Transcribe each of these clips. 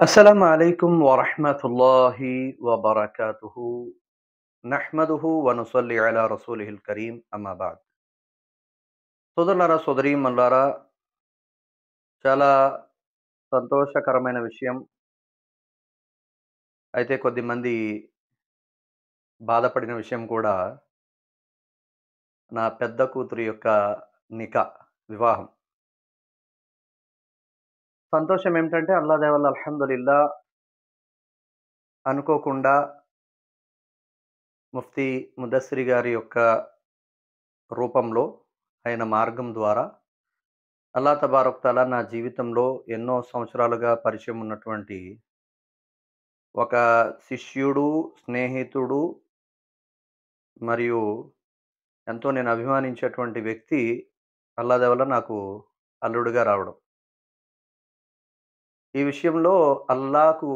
السلام عليكم ورحمة الله وبركاته. نحمده ونصلي على رسوله الكريم أما بعد. సోదరులారా సోదరీమణులారా, చాలా సంతోషకరమైన విషయం. అయితే కొద్దిమంది బాధపడిన విషయం కూడా, నా పెద్ద కూతురి యొక్క నికా వివాహం. సంతోషం ఏమిటంటే అల్లా దయ వల్ల అల్హమ్దులిల్లా అనుకోకుండా ముఫ్తీ ముదస్సిరి గారి యొక్క రూపంలో, ఆయన మార్గం ద్వారా అల్లా తబారక్ తఆలా నా జీవితంలో ఎన్నో సంవత్సరాలుగా పరిచయం ఉన్నటువంటి ఒక శిష్యుడు, స్నేహితుడు మరియు ఎంతో నేను అభిమానించేటువంటి వ్యక్తి అల్లా దయ వల్ల నాకు అల్లుడుగా రావడం. ఈ విషయంలో అల్లాకు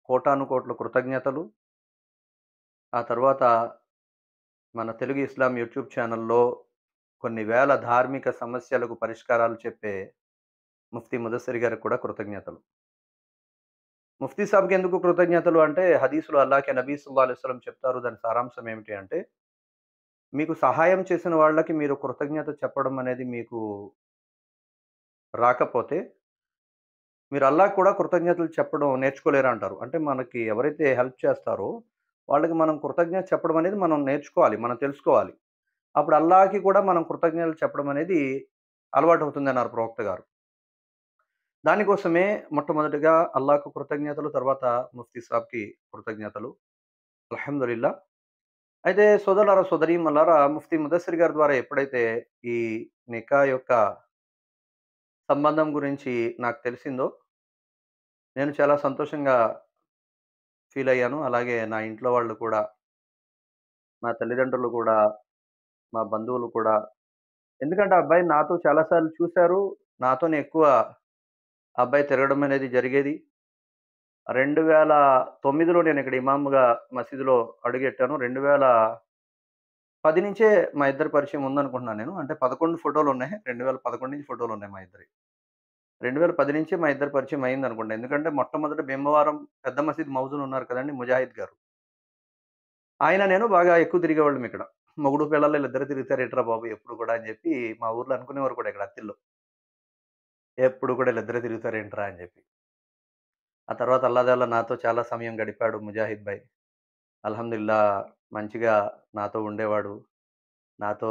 కోటానుకోట్ల కృతజ్ఞతలు. ఆ తర్వాత మన తెలుగు ఇస్లాం యూట్యూబ్ ఛానెల్‌లో కొన్ని వేల ధార్మిక సమస్యలకు పరిష్కారాలు చెప్పే ముఫ్తీ ముదస్సిర్ గారికి కూడా కృతజ్ఞతలు. ముఫ్తీ సాబ్‌కి ఎందుకు కృతజ్ఞతలు అంటే, హదీస్‌లో అల్లాహ్ నబీ సల్లల్లాహు అలైహి వసల్లం చెప్తారు. దాని సారాంశం ఏమిటి అంటే, మీకు సహాయం చేసిన వాళ్ళకి మీరు కృతజ్ఞత చెప్పడం అనేది మీకు రాకపోతే, మీరు అల్లాహ్‌కి కూడా కృతజ్ఞతలు చెప్పడం నేర్చుకోలేరంటారు. అంటే మనకి ఎవరైతే హెల్ప్ చేస్తారో, వాళ్ళకి మనం కృతజ్ఞత చెప్పడం అనేది మనం నేర్చుకోవాలి. మనం తెలుసుకోవాలి. అప్పుడు అల్లాహ్‌కి కూడా మనం కృతజ్ఞతలు చెప్పడం అనేది అలవాటవుతుందన్నారు ప్రవక్త గారు. దానికోసమే మొట్టమొదటిగా అల్లాహ్‌కు కృతజ్ఞతలు, తర్వాత ముఫ్తీ సాబ్‌కి కృతజ్ఞతలు. అల్హమ్దులిల్లా. అయితే సోదరులారా, సోదరీమణులారా, ముఫ్తీ ముదస్సిర్ గారి ద్వారా ఎప్పుడైతే ఈ నికా యొక్క సంబంధం గురించి నాకు తెలిసిందో, నేను చాలా సంతోషంగా ఫీలయ్యాను. అలాగే నా ఇంట్లో వాళ్ళు కూడా, మా తల్లిదండ్రులు కూడా, మా బంధువులు కూడా. ఎందుకంటే ఆ అబ్బాయిని నాతో చాలా సార్లు చూసారు. నాతోనే ఎక్కువ ఆ అబ్బాయి తిరగడం అనేది జరిగేది. 2009లో నేనిక్కడ ఇమామ్‌గా మసీదులో అడుగెట్టాను. 2010 నుంచే మా ఇద్దరి పరిచయం ఉందనుకుంటున్నాను నేను. అంటే 11 ఫోటోలున్నాయి. 2011 నుంచి ఫోటోలున్నాయి మా ఇద్దరియి. 2010 నుంచే మా ఇద్దరి పరిచయం అయిందనుకుంటా. ఎందుకంటే మొట్టమొదట భీమవరం పెద్ద మసీద్ మౌజూన్ ఉన్నారు కదండీ! ముజాహిద్ గారు. ఆయన నేను బాగా ఎక్కువ తిరిగేవాళ్ళం ఇక్కడ. మొగుడు పెళ్ళాలు ఈళ్ళిద్దరు తిరుగుతారేంట్రా బాబు ఎప్పుడు కూడా అని జెప్పి మా ఊర్లో అనుకునేవారు కూడా ఇక్కడ అత్తిల్లో. ఎప్పుడు కూడా ఈళ్ళిద్దరే తిరుగుతారేంట్రా అని జెప్పి. ఆ తర్వాత అల్లా దయ వల్ల నాతో చాలా సమయం గడిపాడు ముజాహిద్ భాయ్. అల్హమ్దులిల్లా మంచిగా నాతో ఉండేవాడు. నాతో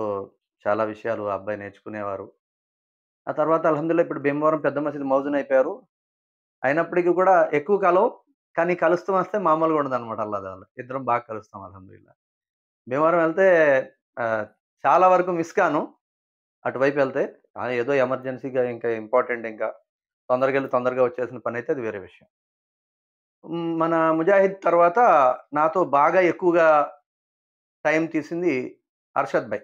చాలా విషయాలు ఆ అబ్బాయి నేర్చుకునేవారు. ఆ తర్వాత అల్హమ్దులిల్లా ఇప్పుడు భీమవరం పెద్ద మసీద్ మౌజూన్ అయిపోయారు. అయినప్పటికి కూడా ఎక్కువ కలవం. కానీ కలుస్తూ వస్తే మామూలుగా ఉండదనమాట అల్లా దయ వల్ల. ఇద్దరం బాగా కలుస్తాం అల్హమ్దులిల్లా. భీమవరం వెళ్తే ఆహ్, చాలా వరకు మిస్ కాను. అటువైపు వెళ్తే. ఏదో ఎమర్జెన్సీగా ఇంకా ఇంపార్టెంట్ ఇంకా తొందరగెళ్లి తొందరగా వచ్చేసిన పనైతే అది వేరే విషయం. మన ముజాహిద్ తర్వాత నాతో బాగా ఎక్కువగా టైం తీసింది అర్షద్ భాయ్.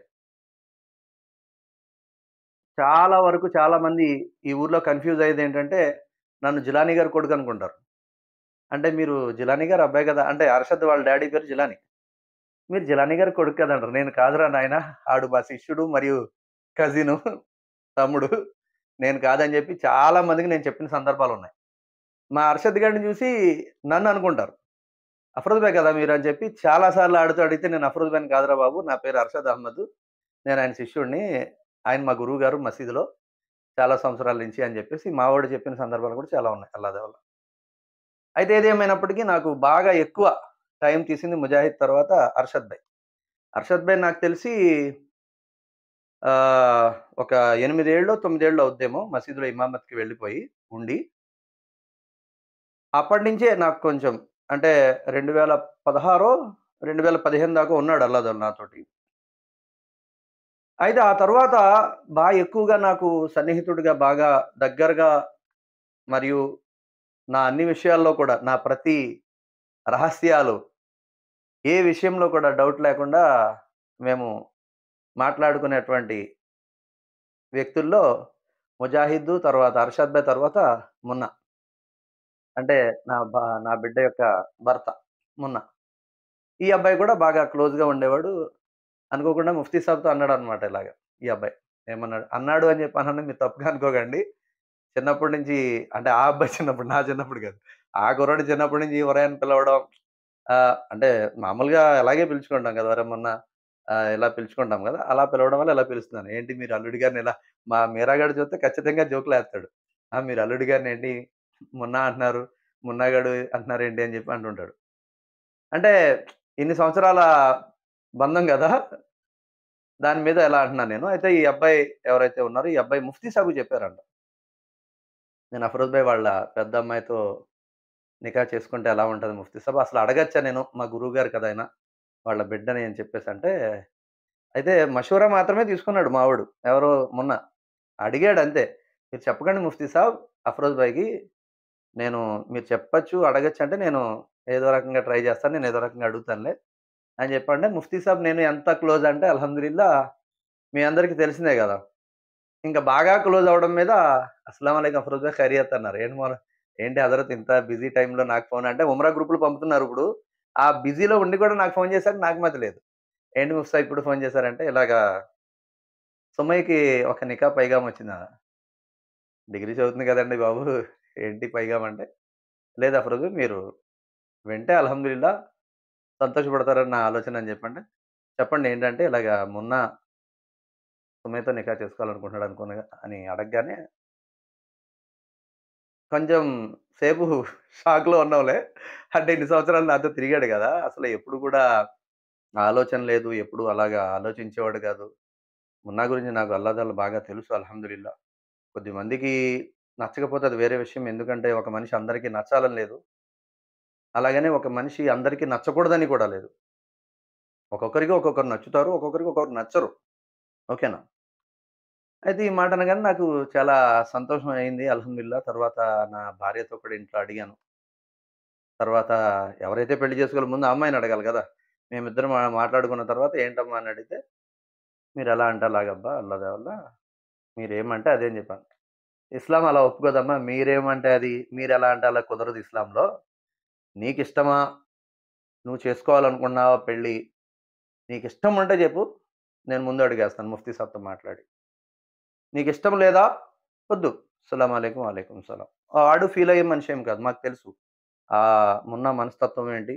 చాలా వరకు చాలామంది ఈ ఊర్లో కన్‌ఫ్యూజ్ అయ్యేదేంటంటే, నన్ను జిలానీ గారి కొడుకనుకుంటారు. అంటే మీరు జిలానీ గారి అబ్బాయి కదా! అంటే అర్షద్ వాళ్ళ డ్యాడీ పేరు జిలానీ. మీరు జిలానీ గారి కొడుకు కదా! అంటారు. నేను కాదురా నాయనా! ఆడు మా శిష్యుడు మరియు కజిను, తమ్ముడు. నేను కాదని జెప్పి చాలా మందికి నేను చెప్పిన సందర్భాలున్నాయి. మా అర్షద్ గాడిని జూసి నన్ననుకుంటారు. అఫ్రోజ్ భాయ్ కదా మీరని చెప్పి చాలా సార్లు ఆడితో అడిగితే, నేను అఫ్రోజ్ భాయ్‌ని కాదురా బాబు! నా పేరు అర్షద్ అహ్మద్. నేను ఆయన శిష్యుడిని. ఆయన మా గురువు గారు మసీదులో చాలా సంవత్సరాల నుంచి అని జెప్పేసి మా వోడు చెప్పిన సందర్భాలు కూడా చాలా ఉన్నాయి అల్లా దయ వల్ల. అయితే ఏదేమైనప్పటికీ నాకు బాగా ఎక్కువ టైం తీసింది ముజాహిద్ తర్వాత అర్షద్ భాయ్. అర్షద్ భాయ్ నాకు తెలిసి ఆహ్, ఒక 8 ఏళ్ళో, 9 ఏళ్ళో అవుద్దేమో మసీదులో ఇమామత్‌కి వెళ్ళిపోయి ఉండి. అప్పటినుంచే నాకు కొంచెం అంటే 2016 2015 దాకా ఉన్నాడు అల్లా దయ వల్ల నాతోటి. అయితే ఆ తరువాత ఎక్కువగా నాకు సన్నిహితుడిగా బాగా దగ్గరగా మరియు నా అన్ని విషయాల్లో కూడా నా ప్రతి రహస్యాలు ఏ విషయంలో కూడా డౌట్ లేకుండా మేము మాట్లాడుకునేటువంటి వ్యక్తుల్లో ముజాహిద్, తర్వాత అర్షద్ భాయ్, తర్వాత మున్నా. అంటే నా బిడ్డ యొక్క భర్త మున్నా. ఈ అబ్బాయి కూడా బాగా క్లోజ్‌గా ఉండేవాడు. అనుకోకుండా ముఫ్తీ సాబ్‌తో అన్నాడన్నమాట ఇలాగ ఈ అబ్బాయి. ఏమన్నాడు? అన్నాడు అని చెప్పి అనడం మీరు తప్పుగా అనుకోకండి. చిన్నప్పటి నుంచి అంటే ఆ అబ్బాయి చిన్నప్పుడు, నా చిన్నప్పుడు కాదు. ఆ కుర్రాడు చిన్నప్పటి నుంచి ఒరేయ్ అని పిలవడం. అంటే మామూలుగా అలాగే పిలుచుకుంటాం కదా! ఒరేయ్ మొన్న ఇలా పిలుచుకుంటాం కదా! అలా పిలవడం వల్ల ఇలా పిలుస్తున్నాను. ఏంటి మీరు అల్లుడి గారిని ఇలా మా మీరా గాడు చూస్తే ఖచ్చితంగా జోకులేస్తాడు. మీరు అల్లుడి గారిని ఏంటి మున్నా అంటున్నారు, మున్నాగాడు అంటున్నారేంటి అని చెప్పి అంటుంటాడు. అంటే ఇన్ని సంవత్సరాల బంధం గదా! దాని మీద ఇలా అంటున్నాను నేను. అయితే ఈ అబ్బాయి ఎవరైతే ఉన్నారో ఈ అబ్బాయి ముఫ్తీ సాబ్‌కి చెప్పారంట. నేను అఫరోజ్ భాయ్ వాళ్ళ పెద్ద అమ్మాయితో నికా చేసుకుంటే ఎలా ఉంటది ముఫ్తీ సాబ్? అసలు అడగచ్చా నేను? మా గురువు గారు కదా ఆయన. వాళ్ళ బిడ్డని అని చెప్పేసంటే, అయితే మషూరా మాత్రమే తీసుకున్నాడు మావోడు. ఎవరు మొన్న. అడిగాడంతే. మీరు చెప్పకండి ముఫ్తీ సాబ్ అఫరోజ్ భాయ్‌కి. నేను మీరు చెప్పొచ్చు, అడగొచ్చంటే నేను ఏదో రకంగా ట్రై చేస్తాను. నేను ఏదో రకంగా అడుగుతానులే అని చెప్పంటే, ముఫ్తీ సాబ్ నేను ఎంత క్లోజ్ అంటే అల్హమ్దులిల్లా మీ అందరికి తెలిసిందే గదా! ఇంక బాగా క్లోజ్ అవ్వడం మీద అస్సలాము అలైకుం అఫరోజ్ భాయ్ ఖైరియత్ అన్నారు. ఏంటి హజరత్ ఇంత బిజీ టైమ్‌లో నాకు ఫోన్ అంటే ఉమ్రా గ్రూప్‌లు పంపుతున్నారిప్పుడు. ఆ బిజీలో ఉండి కూడా నాకు ఫోన్ చేశారు. నాకు మతి లేదు. ఏంటి ముఫ్తీ ఇప్పుడు ఫోన్ చేశారంటే ఇలాగా సుమయ్యకి ఒక నికా పైగామ్ వచ్చిందా? డిగ్రీ చదువుతుంది కదండీ బాబు! ఏంటి పైగామ్ అంటే, లేదు అఫరోజు మీరు వింటే అల్హమ్దులిల్లా సంతోషపడతారని నా ఆలోచన అని చెప్పంటే, చెప్పండి ఏంటంటే ఇలాగ మొన్న సుమయ్యతో నికా చేసుకోవాలనుకుంటున్నాడు అని అడగగానే కొంచెం సేపు షాక్‌లో ఉన్నాంలే. అంటే ఇన్ని సంవత్సరాలు నాతో తిరిగాడు గదా! అసలు ఎప్పుడు కూడా ఆలోచన లేదు. ఎప్పుడు అలాగా ఆలోచించేవాడు గాదు. మున్నా గురించి నాకు అల్లాదల్లా బాగా తెలుసు అల్హమ్దులిల్లా. కొద్దిమందికి నచ్చకపోతే అది వేరే విషయం. ఎందుకంటే ఒక మనిషి అందరికి నచ్చాలని లేదు. అలాగని ఒక మనిషి అందరికి నచ్చకూడదని కూడా లేదు. ఒక్కొక్కరికి ఒక్కొక్కరు నచ్చుతారు. ఒక్కొక్కరికి ఒక్కొక్కరు నచ్చరు. ఓకేనా? అయితే ఈ మాట అనగానే నాకు చాలా సంతోషం అయింది. అల్హమ్దులిల్లా. తర్వాత నా భార్యతో కూడా ఇంట్లో అడిగాను. తర్వాత ఎవరైతే పెళ్లి చేసుకోవాలో ముందు ఆ అమ్మాయిని అడగాలి గదా! మేమిద్దరం మాట్లాడుకున్న తర్వాత ఏంటమ్మా అని అడిగితే, "మీరెలా అంటే అలాగబ్బా అల్లా దేవల్ల. మీరేమంటే అదే" అని చెప్పాను. ఇస్లాం అలా ఒప్పుకోదమ్మా. మీరేమంటే అది, మీరెలా అంటే అలా కుదరదు ఇస్లాంలో. నీకిష్టమా? నువ్వు చేసుకోవాలనుకుంటున్నావా పెళ్లి? నీకిష్టం ఉంటే జెప్పు. నేను ముందు అడుగేస్తాను ముఫ్తీ సాబ్‌తో మాట్లాడి. నీకిష్టం లేదా? వద్దు. అస్సలాము అలైకుం, వలైకుం సలాం. ఆడు ఫీల్ అయ్యే మనిషి ఏం కాదు. మాకు తెలుసు. మున్న మనస్తత్వం ఏంటి?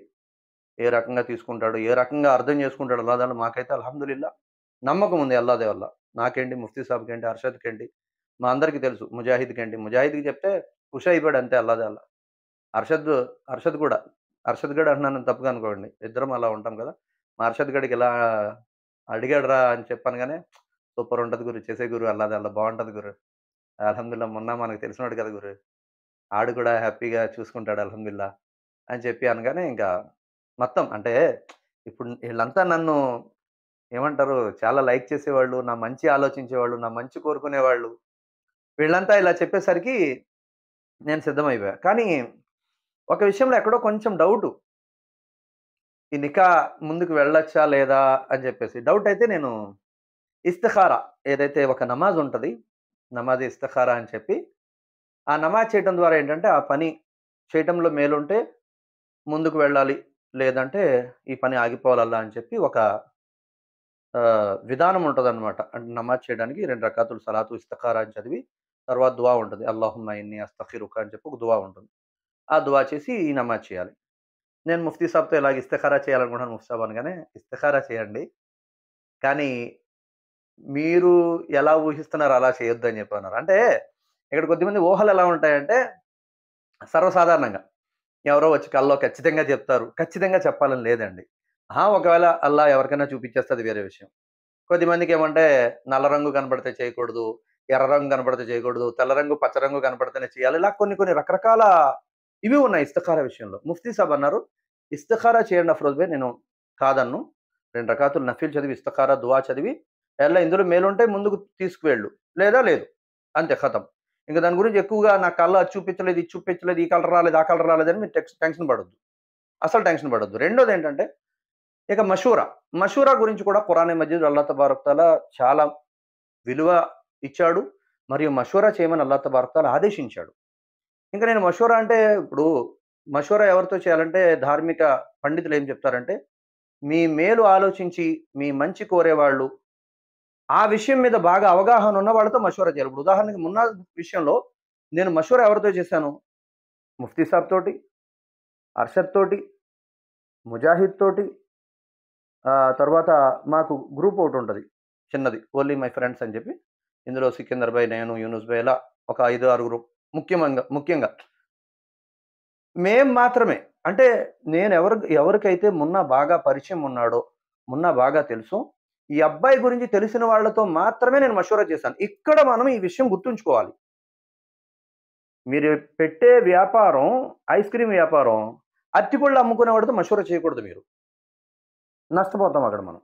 ఏ రకంగా తీసుకుంటాడు? ఏ రకంగా అర్థం చేసుకుంటాడు అల్లా దల్ల మాకైతే అల్హమ్దులిల్లా నమ్మకం ఉంది అల్లా దయ వల్ల. నాకేంటి, ముఫ్తీ సాబ్‌కేంటి, అర్షద్‌కేంటి, మా అందరికి తెలుసు. ముజాహిద్‌కేంటి, ముజాహిద్‌కి చెప్తే ఖుషి అయిపోయాడు అంతే అల్లా దయ వల్ల. అర్షద్, అర్షద్ కూడా. అర్షద్ గడు అంటున్నానని తప్పుగా అనుకోకండి. ఇద్దరం అలా ఉంటాం కదా! మా అర్షద్ గడికి ఇలా అడిగాడురా అని చెప్పనగానే, "సూపర్ ఉంటది గురు. చేసేయి గురు అల్లాది అల్లా బావుంటది గురు. అల్హమ్దులిల్లా మొన్న మనకు తెలిసినోడు కదా గురు. ఆడు కూడా హ్యాపీగా చూసుకుంటాడు అల్హమ్దులిల్లా" అని చెప్పి అనగానే ఇంకా మొత్తం అంటే ఇప్పుడు ఈళ్ళంతా నన్ను ఏమంటారు చాలా లైక్ చేసేవాళ్ళు, నా మంచి ఆలోచించేవాళ్ళు, నా మంచి కోరుకునేవాళ్ళు. వీళ్ళంతా ఇలా చెప్పేసరికి నేను సిద్ధమైపోయా. కానీ ఒక విషయంలో ఎక్కడో కొంచెం డౌటు. ఈ నికా ముందుకు వెళ్ళొచ్చా? లేదా? అని జెప్పేసి. డౌటయితే నేను ఇస్తిఖారా ఏదైతే ఒక నమాజ్ ఉంటది. నమాజ్ ఇస్తిఖారా అని చెప్పి, ఆ నమాజ్ చేయటం ద్వారా ఏంటంటే, ఆ పని చేయటంలో మేలుంటే ముందుకు వెళ్ళాలి. లేదంటే ఈ పని ఆగిపోవాలల్లా అని చెప్పి ఒక విధానం ఉంటదనమాట. అంటే నమాజ్ చేయడానికి 2 రకాతులు సలాతు ఇస్తిఖారా అని చదివి, తర్వాత దుఆ ఉంటది. అల్లాహుమ్మా ఇన్ని అస్తగ్ఫిరుక అని చెప్పి ఒక దుఆ ఉంటుంది. ఆ దుఆ చేసి ఈ నమాజ్ చేయాలి. నేను ముఫ్తీ సాబ్‌తో ఇలాగ ఇస్తిఖారా చేయాలనుకుంటున్నాను ముఫ్తీ సాబ్ అనగానే, "ఇస్తిఖారా చేయండి. కానీ మీరు ఎలా ఊహిస్తున్నారో అలా చేయొద్దు" అని చెప్పన్నారు. అంటే ఇక్కడ కొద్దిమంది ఊహలు ఎలా ఉంటాయంటే సర్వసాధారణంగా ఎవరో వచ్చి కల్లో ఖచ్చితంగా చెప్తారు. ఖచ్చితంగా చెప్పాలని లేదండి. ఒకవేళ అల్లా ఎవరికైనా చూపించేస్తే అది వేరే విషయం. కొద్దిమందికేమంటే నల్ల రంగు కనపడితే చేయకూడదు. ఎర్ర రంగు కనపడితే చేయకూడదు. తెల్ల రంగు, పచ్చ రంగు కనపడితేనే చేయాలి. ఇలా కొన్ని కొన్ని రకరకాల ఇవి ఉన్నాయి ఇస్తిఖారా విషయంలో. ముఫ్తీ సాబ్ అన్నారు, "ఇస్తిఖారా చేయండి అఫ్రోజ్ భాయ్ నేను కాదనను. 2 రకాతులు నఫీల్ చదివి, ఇస్తిఖారా, దుఆ చదివి ఇందులో మేలుంటే ముందుకు తీసుకువెళ్ళు. లేదా లేదు. అంతే ఖతం. ఇంక దాని గురించి ఎక్కువగా నా కళ్ళ అది చూపించలేదు, ఇది చూపించలేదు, ఈ కలర్ రాలేదు, ఆ కలర్ రాలేదని మీరు టెన్షన్ పడొద్దు. అసలు టెన్షన్ పడొద్దు." రెండోదేంటంటే ఇక మషూరా. మషూరా గురించి కూడా ఖురాన్ మజీద్ అల్లాహ్ తబారక్ తఆలా చాలా విలువ ఇచ్చాడు. మరియు మషూరా చేయమని అల్లాహ్ తబారక్ తఆలా ఆదేశించాడు. ఇంక నేను మషూరా అంటే ఇప్పుడు మషూరా ఎవరితో చేయాలంటే ధార్మిక పండితులు ఏం చెప్తారంటే, మీ మేలు ఆలోచించి, మీ మంచి కోరేవాళ్ళు, ఆ విషయం మీద బాగా అవగాహన ఉన్న వాళ్ళతో మషూరా చేయాలి. ఇప్పుడు ఉదాహరణకి మున్నా విషయంలో నేను మషూరా ఎవరితో చేశాను? ముఫ్తీ సాబ్ తోటి, అర్షద్ తోటి, ముజాహిద్ తోటి, తర్వాత మాకు గ్రూప్ ఒకటుంటది చిన్నది. ఓన్లీ మై ఫ్రెండ్స్ అని చెప్పి. ఇందులో సికిందర్ భాయ్, నేను, యూనుస్ భాయ్ ఇలా ఒక 5, 6 ముఖ్యంగా మేము మాత్రమే. అంటే నేను ఎవరికైతే మున్నా బాగా పరిచయం ఉన్నాడో, మున్నా బాగా తెలుసో, ఈ అబ్బాయి గురించి తెలిసిన వాళ్ళతో మాత్రమే నేను మషూరా చేశాను. ఇక్కడ మనం ఈ విషయం గుర్తుంచుకోవాలి. మీరు పెట్టే వ్యాపారం ఐస్ క్రీమ్ వ్యాపారం, అరటిపళ్ళు అమ్ముకునేవాడితో మషూరా చేయకూడదు మీరు. నష్టపోతాం అక్కడ మనం.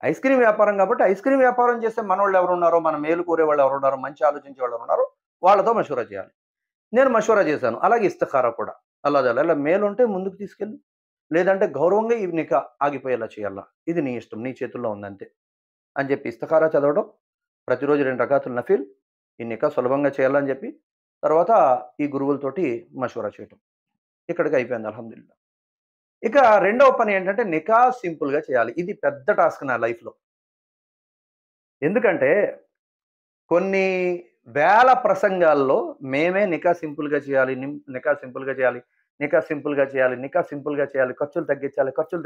ఐస్ క్రీమ్ వ్యాపారం కాబట్టి, ఐస్ క్రీమ్ వ్యాపారం చేసే మనోళ్ళు ఎవరున్నారో, మన మేలు కోరేవాళ్ళు ఎవరున్నారో, మంచి ఆలోచించే వాళ్ళు ఎవరున్నారో వాళ్ళతో మషూరా చేయాలి. నేను మషూరా చేశాను. అలాగే ఇస్తఖారా కూడా. అలా మేలుంటే ముందుకు తీసుకెళ్ళు. లేదంటే గౌరవంగా ఈ నికా ఆగిపోయేలా చేయాలా. ఇది నీ ఇష్టం. నీ చేతుల్లో ఉందంతే. అని చెప్పి ఇస్తఖారా చదవడం, ప్రతిరోజు 2 రకాతుల్ నఫిల్, ఈ నికా సులభంగా చేయాలని చెప్పి, తర్వాత ఈ గురువులతోటి మషూరా చేయటం. ఇక్కడికి అయిపోయింది అల్హమ్దులిల్లా. ఇక రెండవ పని ఏంటంటే నికా సింపుల్‌గా చేయాలి. ఇది పెద్ద టాస్క్ నా లైఫ్‌లో. ఎందుకంటే కొన్ని వేల ప్రసంగాల్లో మేమే నికా సింపుల్‌గా చేయాలి. నికా సింపుల్‌గా చేయాలి. నికా సింపుల్‌గా చేయాలి. నికా సింపుల్‌గా చేయాలి. ఖర్చులు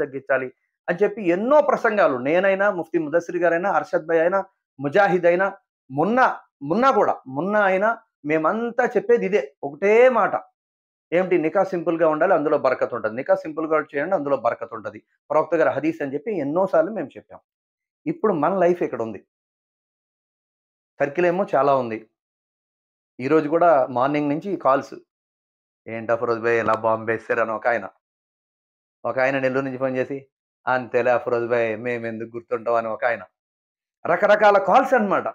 తగ్గించాలి అని చెప్పి ఎన్నో ప్రసంగాలు నేనైనా, ముఫ్తీ ముదస్సిర్ గారైనా, అర్షద్ భాయ్ అయినా, ముజాహిద్ అయినా, మున్నా అయినా మేమంతా చెప్పేది ఇదే. ఒకటే మాట. ఏమిటి నికా సింపుల్‌గా ఉండాలి. అందులో బరకత్ ఉంటది. నికా సింపుల్‌గా చేయండి. అందులో బరకత్ ఉంటది. ప్రవక్త గారి హదీస్ అని చెప్పి ఎన్నో సార్లు మేము చెప్పాం. ఇప్పుడు మన లైఫ్ ఇక్కడుంది. సర్కిల్ ఏమో చాలా ఉంది. ఈరోజు కూడా మార్నింగ్ నుంచి కాల్స్. ఏంటి అఫరోజ్ భాయ్ ఇలా బాంబేసారని ఒకాయన నెల్లూరు నుంచి ఫోన్ చేసి, అంతేలే అఫరోజ్ భాయ్ మేమెందుకు గుర్తుంటాం అని ఒకాయన. రకరకాల కాల్స్ అన్నమాట.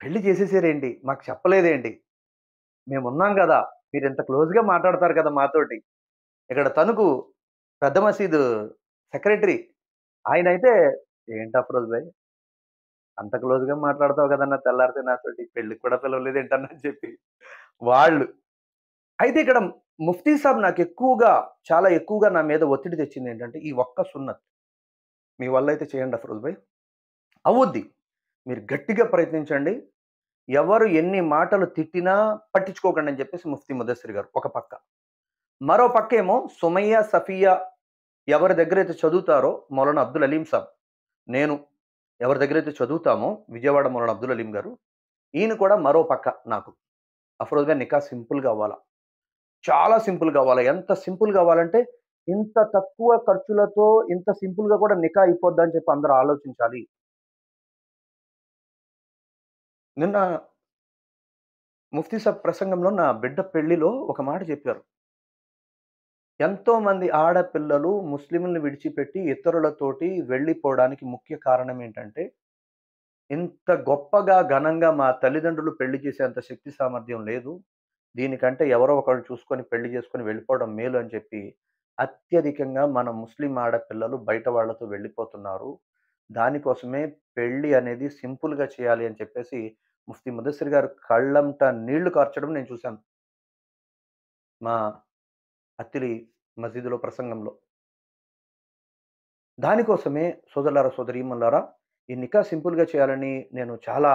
పెళ్లి చేసేసారేంటి? మాకు చెప్పలేదేంటి? మేమున్నాం గదా! మీరింత క్లోజ్‌గా మాట్లాడతారు కదా మాతోటి. ఇక్కడ తణుకు పెద్ద మసీదు సెక్రటరీ. ఆయనైతే ఏంటి అఫరోజ్ భాయ్ అంత క్లోజ్‌గా మాట్లాడతావు కదన్నా తెల్లారితే నాతోటి. పెళ్ళికి కూడా పిలవలేదేంటన్నా అని చెప్పి వాళ్ళు. అయితే ఇక్కడ ముఫ్తీ సాబ్ చాలా ఎక్కువగా నా మీద ఒత్తిడి తెచ్చిందేంటంటే, ఈ ఒక్క సున్నత్. మీ వల్లైతే చేయండి అఫరోజ్ భాయ్. అవుద్ది. మీరు గట్టిగా ప్రయత్నించండి. ఎవరు ఎన్ని మాటలు తిట్టినా పట్టించుకోకండి అని చెప్పేసి ముఫ్తీ ముదస్సిర్ గారు ఒక పక్క. మరో పక్కేమో సుమయ్య, సఫియా ఎవరి దగ్గరైతే చదువుతారో మౌలానా అబ్దుల్ అలీం సాబ్. నేను ఎవరి దగ్గరైతే చదువుతామో విజయవాడ మౌలానా అబ్దుల్ అలీం గారు. ఈయన కూడా మరో పక్క నాకు. అఫరోజ్ భాయ్ నికా సింపుల్‌గా అవ్వాల. చాలా సింపుల్‌గా అవ్వాలి. ఎంత సింపుల్‌గా అవ్వాలంటే, ఇంత తక్కువ ఖర్చులతో ఇంత సింపుల్‌గా కూడా నికా అయిపోద్దని చెప్పి అందరూ ఆలోచించాలి. నిన్న ముఫ్తీ సాబ్ ప్రసంగంలో నా బిడ్డ పెళ్లిలో ఒక మాట చెప్పారు. ఎంతోమంది ఆడపిల్లలు ముస్లింలని విడిచిపెట్టి ఇతరులతోటి వెళ్ళిపోవడానికి ముఖ్య కారణం ఏంటంటే, ఇంత గొప్పగా ఘనంగా మా తల్లిదండ్రులు పెళ్లి చేసేంత శక్తి సామర్థ్యం లేదు. దీనికంటే ఎవరో ఒకళ్ళు చూసుకొని పెళ్లి చేసుకొని వెళ్ళిపోవడం మేలు అని చెప్పి, అత్యధికంగా మన ముస్లిం ఆడపిల్లలు బయట వాళ్ళతో వెళ్ళిపోతున్నారు. దానికోసమే పెళ్లి అనేది సింపుల్‌గా చేయాలి అని చెప్పేసి, ముఫ్తీ ముదస్సిర్ గారు కళ్ళంట నీళ్లు కార్చడం నేను చూశాను. మా అత్తిలి మసీదులో ప్రసంగంలో. దానికోసమే సోదరులారా, సోదరీమణులారా ఈ నికా సింపుల్‌గా చేయాలని నేను చాలా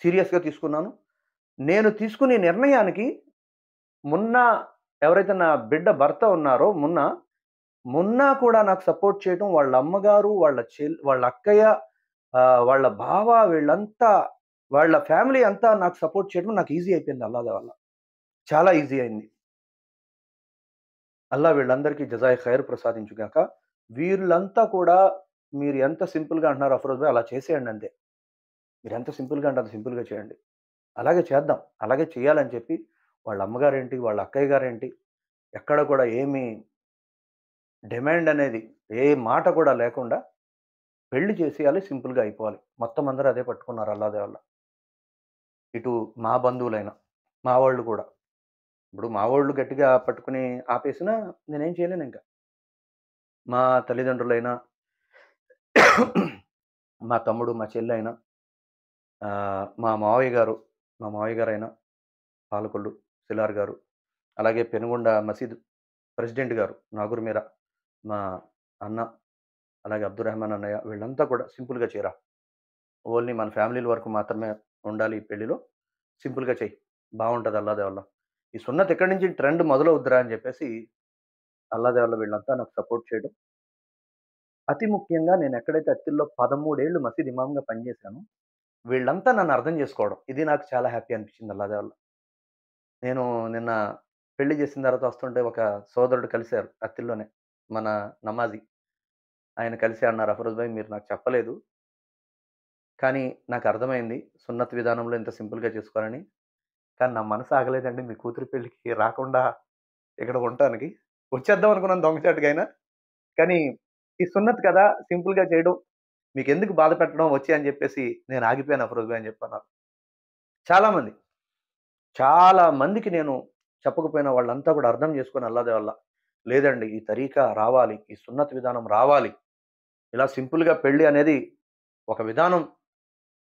సీరియస్‌గా తీసుకున్నాను. నేను తీసుకునే నిర్ణయానికి మున్నా ఎవరైతే నా బిడ్డ భర్త ఉన్నారో మున్నా కూడా నాకు సపోర్ట్ చేయడం, వాళ్ళ అమ్మగారు, వాళ్ళ అక్కయ్య, వాళ్ళ బావ వీళ్ళంతా వాళ్ళ ఫ్యామిలీ అంతా నాకు సపోర్ట్ చేయడం నాకు ఈజీ అయిపోయింది అల్లా దయ వల్ల. చాలా ఈజీ అయింది. అల్లా వీళ్ళందరికీ జజాయ్ ఖైర్ ప్రసాదించుగాక. వీళ్ళంతా కూడా మీరు ఎంత సింపుల్‌గా అంటున్నారో అఫరోజ్ భాయ్ అలా చేసేయండి అంతే. మీరెంత సింపుల్‌గా అంటే అంత సింపుల్‌గా చేయండి. అలాగే చేద్దాం. అలాగే చేయాలని చెప్పి వాళ్ళ అమ్మగారేంటి, వాళ్ళ అక్కయ్య గారేంటి, ఎక్కడ కూడా ఏమి డిమాండ్ అనేది ఏ మాట కూడా లేకుండా పెళ్లి చేసేయాలి, సింపుల్‌గా అయిపోవాలి. మొత్తం అందరూ అదే పట్టుకున్నారు అల్లా దయ వల్ల. ఇటు మా బంధువులైనా, మా వాళ్ళు కూడా. ఇప్పుడు మా వోళ్ళు గట్టిగా పట్టుకొని ఆపేసినా నేనేం చేయలేనింక. మా తల్లిదండ్రులైనా, మా తమ్ముడు, మా చెల్లయినా, మా మావయ్య గారు, మా మావయ్య గారైనా, పాలకొల్లు సిలార్ గారు, అలాగే పెనుగొండ మసీద్ ప్రెసిడెంట్ గారు నాగూర్ మీరా, మా అన్న, అలాగే అబ్దుర్ రెహమాన్ అన్నయ్య వీళ్ళంతా కూడా సింపుల్‌గా చేయరా. ఓన్లీ మన ఫ్యామిలీల వరకు మాత్రమే ఉండాలి ఈ పెళ్లిలో. సింపుల్‌గా చెయ్యి. బావుంటది అల్లా దయ వల్ల. ఈ సున్నత్ ఎక్కడి నుంచి ట్రెండ్ మొదలవుద్దిరా అని జెప్పేసి అల్లా దయ వల్ల వీళ్ళంతా నాకు సపోర్ట్ చేయడం. అతి ముఖ్యంగా నేనెక్కడైతే అత్తిలిలో 13 ఏళ్ళు మసీద్ ఇమామ్‌గా పనిజేశానో, వీళ్ళంతా నన్ను అర్థం జేసుకోవడం. ఇది నాకు చాలా హ్యాపీ అనిపిచ్చింది అల్లా దయ వల్ల. నేను నిన్న పెళ్లి జేసిన తర్వాత వస్తుంటే ఒక సోదరుడు కలిసారు అత్తిలిలోనే. మన నమాజీ. ఆయన కలిసి అన్నారు, "అఫరోజ్ భాయ్ మీరు నాకు చెప్పలేదు. కానీ నాకర్థమైంది సున్నత్ విధానంలో ఇంత సింపుల్‌గా చేసుకోవాలని. కానీ నా మనసు ఆగలేదండి మీ కూతురి పెళ్ళికి రాకుండా ఇక్కడ ఉండటానికి. వచ్చేద్దాం అనుకున్నాను దొంగచాటుగయినా. కానీ ఈ సున్నత్ కదా! సింపుల్‌గా చేయడం. మీకెందుకు బాధ పెట్టడం వచ్చి అని జెప్పేసి నేను ఆగిపోయాను అఫరోజ్ భాయ్ అని చెప్పన్నారు. చాలా మంది, చాలా మందికి నేను చెప్పకపోయినా వాళ్ళంతా కూడా అర్థం చేసుకొని అల్లా దయ వల్ల, లేదండి ఈ తరీకా రావాలి. ఈ సున్నత్ విధానం రావాలి. ఇలా సింపుల్‌గా పెళ్లి అనేది ఒక విధానం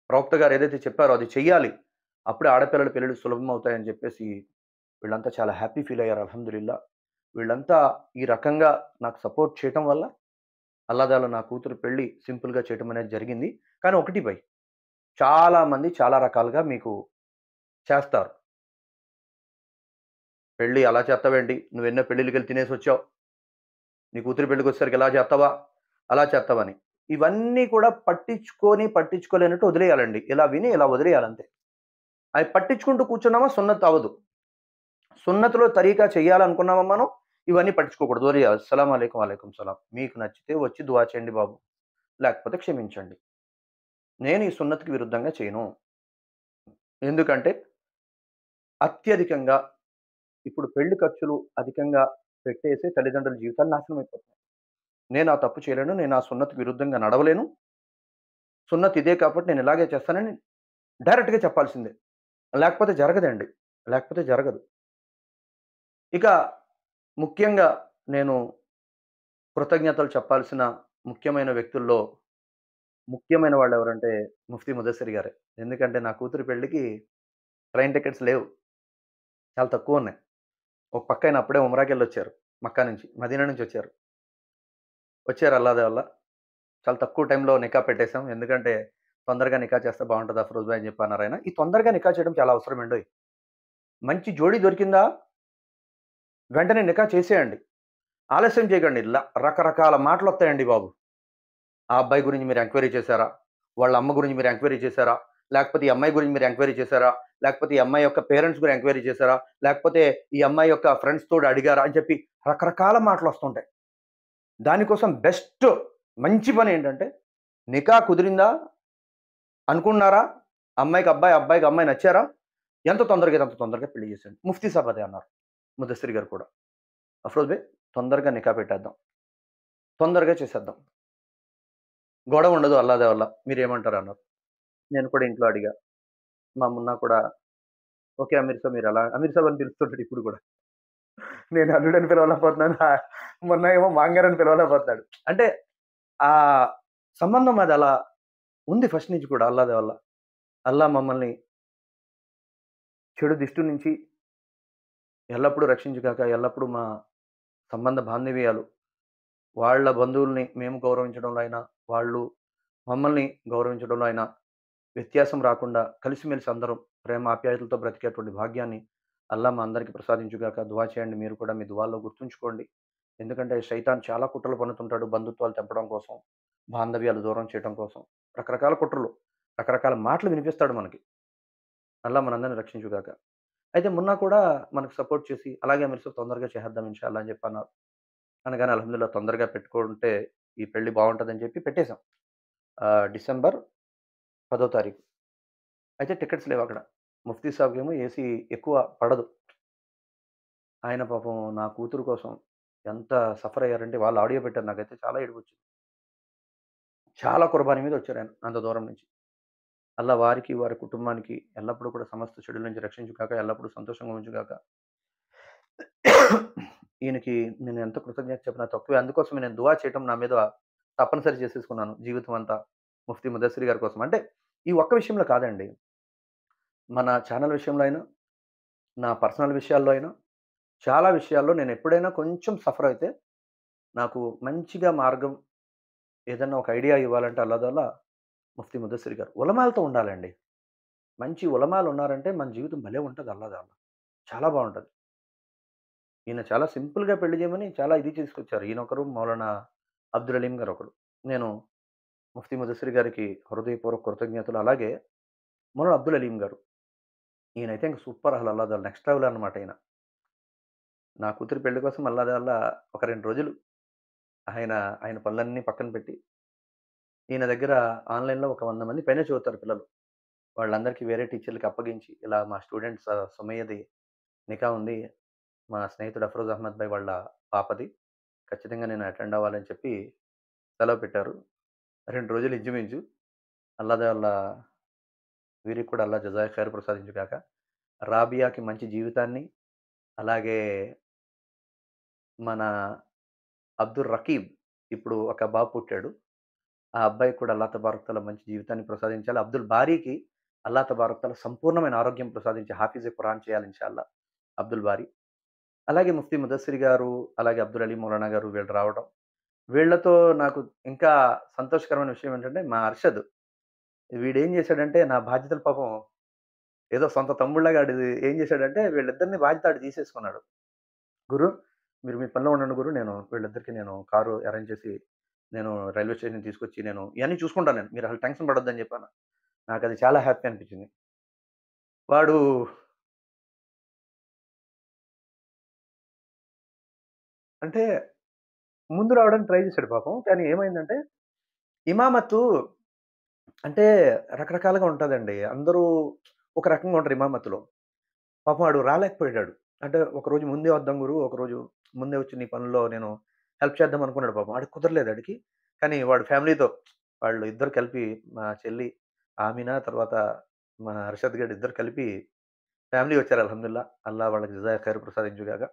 ప్రవక్త గారు ఏదైతే చెప్పారో అది చెయ్యాలి. అప్పుడే ఆడపిల్లల పెళ్ళిళ్ళు సులభం అవుతాయని జెప్పేసి వీళ్ళంతా చాలా హ్యాపీ ఫీల్ అయ్యారు అల్హమ్దులిల్లా. వీళ్ళంతా ఈ రకంగా నాకు సపోర్ట్ చేయటం వల్ల అల్లా దయవల్ల నా కూతురు పెళ్లి సింపుల్‌గా చేయటం అనేది జరిగింది. కానీ ఒకటి భయ్ చాలా మంది చాలా రకాలుగా మీకు చేస్తారు. పెళ్లి అలా చేత్తావేంటి? నువ్వెన్నో పెళ్ళిళ్ళకెళ్ళి తినేసొచ్చావు. నీ కూతురి పెళ్ళికొచ్చేసరికి ఇలా చేత్తావా? అలా చేత్తావని. ఇవన్నీ కూడా పట్టించుకోలేనట్టు వదిలేయాలండి. ఇలా విని ఇలా వదిలేయాలంతే. అయి పట్టించుకుంటూ కూర్చున్నామా సున్నత్ అవ్వదు. సున్నత్‌లో తరీకా చెయ్యాలనుకున్నామా మనం, ఇవన్నీ పట్టించుకోకూడదు. వదిలేయాలి. అస్సలాము అలైకుం, వలైకుం సలాం. మీకు నచ్చితే వచ్చి దుఆ చేయండి బాబు. లేకపోతే క్షమించండి. నేను ఈ సున్నత్‌కి విరుద్ధంగా చేయను. ఎందుకంటే అత్యధికంగా ఇప్పుడు పెళ్లి ఖర్చులు అధికంగా పెట్టేసే తల్లిదండ్రుల జీవితాలు నాశనం అయిపోతున్నాయి. నేను ఆ తప్పు చేయలేను. నేను ఆ సున్నత్‌కి విరుద్ధంగా నడవలేను. సున్నత్ ఇదే కాబట్టి నేను ఇలాగే చేస్తానని డైరెక్ట్‌గా చెప్పాల్సిందే. లేకపోతే జరగదండి. లేకపోతే జరగదు. ఇక ముఖ్యంగా నేను కృతజ్ఞతలు చెప్పాల్సిన ముఖ్యమైన వ్యక్తుల్లో ముఖ్యమైన వాళ్ళెవరంటే ముఫ్తీ ముదస్సిర్ గారే. ఎందుకంటే నా కూతురి పెళ్ళికి ట్రైన్ టికెట్స్ లేవు. చాలా తక్కువున్నాయి. ఒక పక్కాయన అప్పుడే ఉమ్రాకెళ్ళొచ్చారు. మక్కా నుంచి, మదీనా నుంచొచ్చారు. వచ్చారు అల్లా దయ వల్ల. చాలా తక్కువ టైంలో నికా పెట్టేసాం. ఎందుకంటే తొందరగా నికా చేస్తే బావుంటది అఫరోజ్ భాయ్ అని చెప్పి అన్నారాయన. ఈ తొందరగా నికా చేయడం చాలా అవసరమండోయ్. మంచి జోడీ దొరికిందా వెంటనే నికా చేసేయండి. ఆలస్యం చేయకండి. రకరకాల మాటలొత్తాయండి బాబు. ఆ అబ్బాయి గురించి మీరు ఎంక్వైరీ చేసారా? వాళ్ళ అమ్మ గురించి మీరు ఎంక్వైరీ చేసారా? లేకపోతే ఈ అమ్మాయి గురించి మీరు ఎంక్వైరీ చేసారా? లేకపోతే ఈ అమ్మాయి యొక్క పేరెంట్స్ గురించి ఎంక్వైరీ చేసారా? లేకపోతే ఈ అమ్మాయి యొక్క ఫ్రెండ్స్ తోటి అడిగారా? అని చెప్పి రకరకాల మాటలొస్తుంటాయి. దానికోసం బెస్ట్ మంచి పనేంటంటే నికా కుదిరిందా? అనుకున్నారా? అమ్మాయికి అబ్బాయి, అబ్బాయికి అమ్మాయి నచ్చారా? ఎంత తొందరగా అయితే అంత తొందరగా పెళ్లి చేసేయండి. ముఫ్తీ సాబ్ అదే అన్నారు. ముదస్సిర్ గారు కూడా. అఫ్రోజ్ భాయ్ తొందరగా నికా పెట్టేద్దాం. తొందరగా చేసేద్దాం. గొడవ ఉండదు అల్లా దయ వల్ల. మీరేమంటారన్నారు? నేను కూడా ఇంట్లో అడిగా. మా మున్నా కూడా ఓకే. అమీర్ సాబ్ మీరలా అమీర్ సాబ్ అని పిలుస్తుంటాడు ఇప్పుడు గూడా. నేను అల్లుడని పిలవలేకపోతున్నాను. మొన్న ఏమో మాంగారు అని పిలవలేకపోతున్నాడు. అంటే ఆ సంబంధం అదలా ఉంది ఫస్ట్ నుంచి కూడా అల్లా దయ వల్ల. అల్లా మమ్మల్ని చెడు దిష్టి నుంచి ఎల్లప్పుడూ రక్షించుగాక. ఎల్లప్పుడూ మా సంబంధ బాంధవ్యాలు వాళ్ళ బంధువుల్ని మేము గౌరవించడంలో అయినా, వాళ్ళు మమ్మల్ని గౌరవించడంలో అయినా వ్యత్యాసం రాకుండా కలిసిమెలిసి అందరం ప్రేమ ఆప్యాయతలతో బ్రతికేటువంటి భాగ్యాన్ని అల్లా మా అందరికి ప్రసాదించుగాక. దుఆ చేయండి. మీరు కూడా మీ దుఆల్లో గుర్తుంచుకోండి. ఎందుకంటే శైతాన్ చాలా కుట్రలు పన్నుతుంటాడు బంధుత్వాలు తెంపడం కోసం, బాంధవ్యాలు దూరం చేయటం కోసం. రకరకాల కుట్రలు, రకరకాల మాటలు వినిపిస్తాడు మనకి. అల్లా మనందరిని రక్షించుగాక. అయితే మొన్న కూడా మనకు సపోర్ట్ చేసి, అలాగే మీరు తొందరగా చేసేద్దాం ఇన్‌షాల్లా అని చెప్పి అన్నారు. అనగానే అల్హమ్దులిల్లాహ్ తొందరగా పెట్టుకుంటే ఈ పెళ్లి బావుంటదని చెప్పి పెట్టేసాం. డిసెంబర్ 10వ తారీఖు. అయితే టికెట్స్ లేవక్కడ. ముఫ్తీ సాబ్‌కేమో ఏసీ ఎక్కువ పడదు. ఆయన పాపం నా కూతురు కోసం ఎంత సఫర్ అయ్యారంటే వాళ్ళు ఆడియో పెట్టారు. నాకైతే చాలా ఏడుపొచ్చింది. చాలా కుర్బానీ మీద వచ్చారాయన అంత దూరం నుంచి. అల్లా వారికి, వారి కుటుంబానికి ఎల్లప్పుడూ కూడా సమస్త చెడుల నుంచి రక్షించుగాక. ఎల్లప్పుడూ సంతోషంగా ఉంచుగాక. ఈయనకి నేను ఎంత కృతజ్ఞత చెప్పినా తక్కువే. అందుకోసమే నేను దుఆ చేయటం నా మీద తప్పనిసరి చేసేసుకున్నాను జీవితం అంతా. ముఫ్తీ ముదస్సిర్ గారి కోసం. అంటే ఈ ఒక్క విషయంలో కాదండి. మన ఛానెల్ విషయంలో అయినా, నా పర్సనల్ విషయాల్లో అయినా, చాలా విషయాల్లో నేనెప్పుడైనా కొంచెం సఫర్ అయితే, నాకు మంచిగా మార్గం ఏదన్నా ఒక ఐడియా ఇవ్వాలంటే అల్లా దల్లా ముఫ్తీ ముదస్సిర్ గారు. ఉలమాలతో ఉండాలండి. మంచి ఉలమాలున్నారంటే మన జీవితం భలే ఉంటది అల్లాదల్లా. చాలా బావుంటది. ఈయన చాలా సింపుల్‌గా పెళ్లి చేయమని చాలా ఇది చేసుకొచ్చారు. ఈయనొకరు, మౌలానా అబ్దుల్ అలీం గారొకరు. నేను ముఫ్తీ ముదస్సిర్ గారికి హృదయపూర్వక కృతజ్ఞతలు. అలాగే మౌలానా అబ్దుల్ అలీం గారు. ఈయనైతే ఇంక సూపర్ అసలు అల్లాదల్లా నెక్స్ట్ లెవెల్ అన్నమాట ఈయన. నా కూతురి పెళ్లి కోసం అల్లాదల్లా ఒక 2 రోజులు ఆయన, ఆయన పనులన్నీ పక్కన పెట్టి, ఈయన దగ్గర ఆన్‌లైన్‌లో ఒక 100 మంది పైనే చదువుతారు పిల్లలు. వాళ్ళందరికీ వేరే టీచర్‌లకి అప్పగించి, ఇలా మా స్టూడెంట్స్ సుమయ్యది నికా ఉంది. మా స్నేహితుడు అఫరోజ్ అహ్మద్ భాయ్ వాళ్ళ పాపది. ఖచ్చితంగా నేను అటెండ్ అవ్వాలని చెప్పి సెలవు పెట్టారు. 2 రోజులు ఇంచుమించు. అల్లా దయ వల్ల వీరికి కూడా అల్లా జజాయ ఖైర్ ప్రసాదించుగాక. రాబియాకి మంచి జీవితాన్ని, అలాగే మన అబ్దుర్ రకీబ్ ఇప్పుడు ఒక బాబు పుట్టాడు. ఆ అబ్బాయికి కూడా అల్లా తబారక్ తఆలా మంచి జీవితాన్ని ప్రసాదించాలి. అబ్దుల్ బారీకి అల్లా తబారక్ తఆలా సంపూర్ణమైన ఆరోగ్యం ప్రసాదించి హాఫీజే ఖురాన్ చేయాలి ఇన్‌షాల్లా అబ్దుల్ బారీ. అలాగే ముఫ్తీ ముదస్సిర్ గారు, అలాగే అబ్దుల్ అలీ మౌలానా గారు వీళ్ళు రావడం. వీళ్ళతో నాకు ఇంకా సంతోషకరమైన విషయం ఏంటంటే, మా అర్షద్ వీడేం చేశాడంటే, నా బాధ్యతలు పాపం ఏదో సొంత తమ్ముడిలాగా ఆడు ఏం చేశాడంటే, వీళ్ళిద్దరిని బాధ్యత ఆడు తీసేసుకున్నాడు. గురు మీరు మీ పనిలో ఉండండి గురు. నేను వీళ్ళిద్దరికీ నేను కారు అరేంజ్ చేసి, నేను రైల్వే స్టేషన్‌కి తీసుకొచ్చి నేను ఇయన్నీ చూసుకుంటాను నేను. మీరు అసలు టెన్షన్ పడొద్దని చెప్పాను. నాకది చాలా హ్యాపీ అనిపించింది. వాడు అంటే ముందు రావడానికి ట్రై చేశాడు పాపం. కానీ ఏమైందంటే, ఇమామత్తు అంటే రకరకాలుగా ఉంటదండి. అందరూ ఒక రకంగా ఉంటారు ఇమామత్తులో. పాపం వాడు రాలేకపోయాడు. అంటే ఒకరోజు ముందే వద్దాం గురు, ఒకరోజు ముందే వచ్చి నీ పనుల్లో నేను హెల్ప్ చేద్దాం అనుకున్నాడు పాపం. ఆడికి కుదరలేదు ఆడికి. కానీ వాడు ఫ్యామిలీతో వాళ్ళు ఇద్దరు కలిపి మా చెల్లి ఆమినా, తర్వాత మన అర్షద్ గాడు ఇద్దరు కలిపి ఫ్యామిలీ వచ్చారు అల్హమ్దుల్లా. అల్లా వాళ్ళకి జజాయ ఖైర్ ప్రసాదించుగాక.